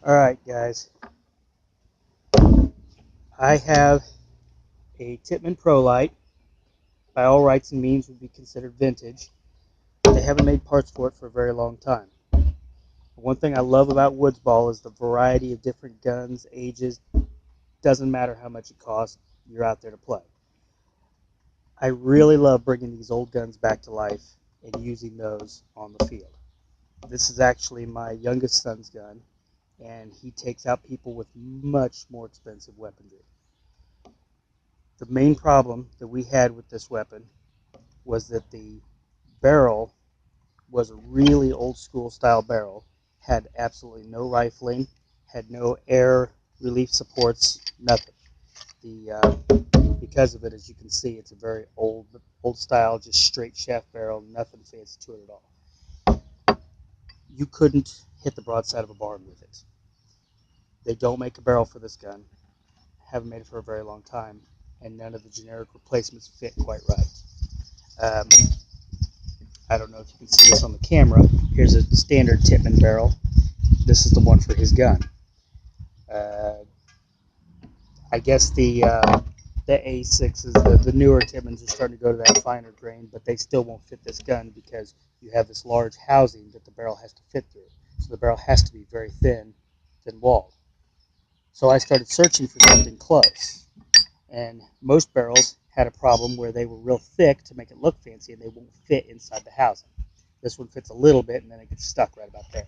Alright guys, I have a Tippman prolight. By all rights and means would be considered vintage. They haven't made parts for it for a very long time. One thing I love about Woods Ball is the variety of different guns, ages. Doesn't matter how much it costs, you're out there to play. I really love bringing these old guns back to life and using those on the field. This is actually my youngest son's gun, and he takes out people with much more expensive weaponry. The main problem that we had with this weapon was that the barrel was a really old school style barrel, had absolutely no rifling, had no air relief supports, nothing. Because of it, as you can see, it's a very old style, just straight shaft barrel, nothing fancy to it at all. You couldn't hit the broadside of a barn with it. They don't make a barrel for this gun, haven't made it for a very long time, and none of the generic replacements fit quite right. I don't know if you can see this on the camera. Here's a standard Tippman barrel. This is the one for his gun. I guess the A6s, the newer Tippmans, are starting to go to that finer grain, but they still won't fit this gun because you have this large housing that the barrel has to fit through. So the barrel has to be very thin-walled. So I started searching for something close. And most barrels had a problem where they were real thick to make it look fancy, and they won't fit inside the housing. This one fits a little bit, and then it gets stuck right about there.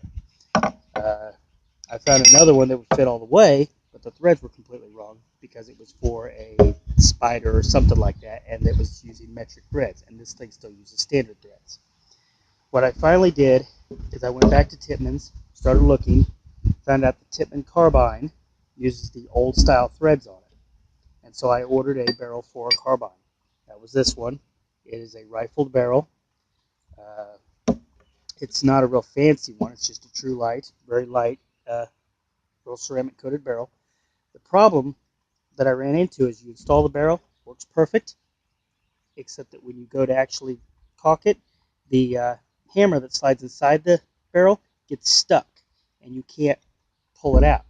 I found another one that would fit all the way, but the threads were completely wrong because it was for a spider or something like that, and it was using metric threads, and this thing still uses standard threads. What I finally did is I went back to Tippman's, started looking, found out the Tippman carbine uses the old style threads on it. And so I ordered a barrel for a carbine. That was this one. It is a rifled barrel. It's not a real fancy one. It's just a true light, very light, real ceramic coated barrel. The problem that I ran into is you install the barrel, works perfect, except that when you go to actually caulk it, the hammer that slides inside the barrel gets stuck, and you can't pull it out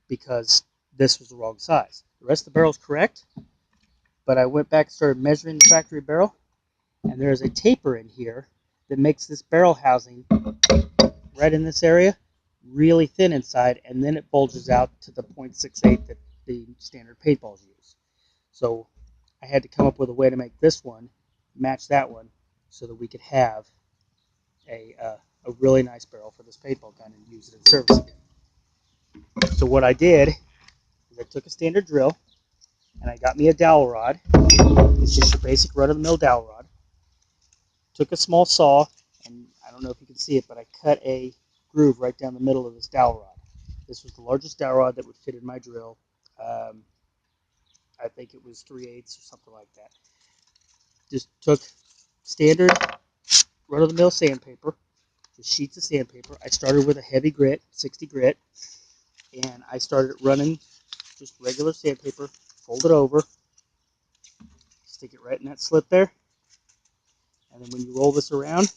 because this was the wrong size. The rest of the barrel is correct, but I went back and started measuring the factory barrel, and there is a taper in here that makes this barrel housing right in this area really thin inside, and then it bulges out to the .68 that the standard paintballs use. So I had to come up with a way to make this one match that one so that we could have a really nice barrel for this paintball gun and use it in service again. So what I did is I took a standard drill, and I got me a dowel rod. It's just your basic run-of-the-mill dowel rod. Took a small saw, and I don't know if you can see it, but I cut a groove right down the middle of this dowel rod. This was the largest dowel rod that would fit in my drill. I think it was 3/8 or something like that. Just took standard run-of-the-mill sandpaper, just sheets of sandpaper. I started with a heavy grit, 60 grit, and I started running just regular sandpaper, fold it over, stick it right in that slit there, and then when you roll this around,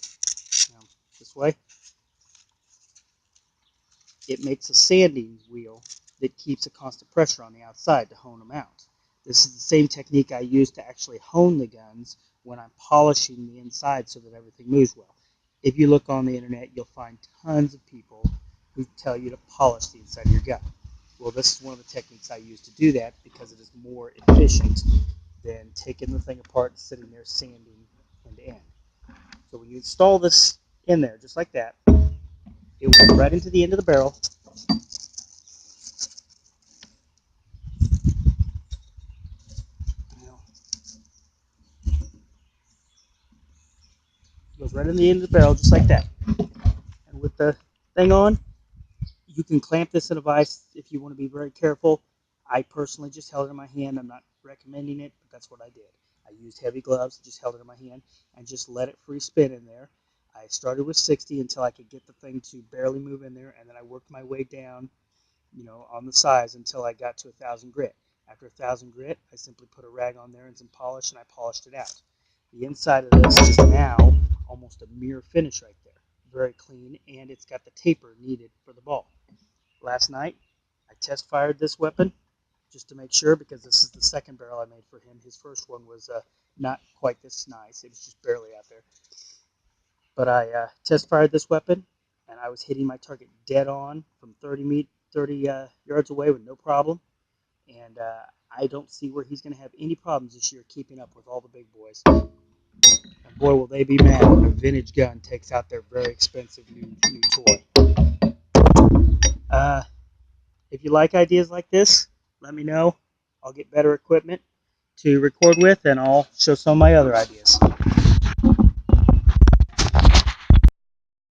this way, it makes a sanding wheel that keeps a constant pressure on the outside to hone them out. This is the same technique I use to actually hone the guns when I'm polishing the inside so that everything moves well. If you look on the internet, you'll find tons of people who tell you to polish the inside of your gun. Well, this is one of the techniques I use to do that because it is more efficient than taking the thing apart and sitting there sanding end to end. So when you install this in there, just like that, it went right into the end of the barrel. Goes right in the end of the barrel, just like that. And with the thing on, you can clamp this in a vise if you want to be very careful. I personally just held it in my hand. I'm not recommending it, but that's what I did. I used heavy gloves, just held it in my hand, and just let it free spin in there. I started with 60 until I could get the thing to barely move in there, and then I worked my way down, on the sides until I got to 1,000 grit. After 1,000 grit, I simply put a rag on there and some polish, and I polished it out. The inside of this is now almost a mirror finish right there. Very clean, and it's got the taper needed for the ball. last night. I test fired this weapon just to make sure, because this is the second barrel I made for him. His first one was not quite this nice. It was just barely out there. But I test fired this weapon, and I was hitting my target dead on from 30 yards away with no problem. And I don't see where he's going to have any problems this year keeping up with all the big boys. And boy, will they be mad when a vintage gun takes out their very expensive new toy. If you like ideas like this, let me know. I'll get better equipment to record with, and I'll show some of my other ideas.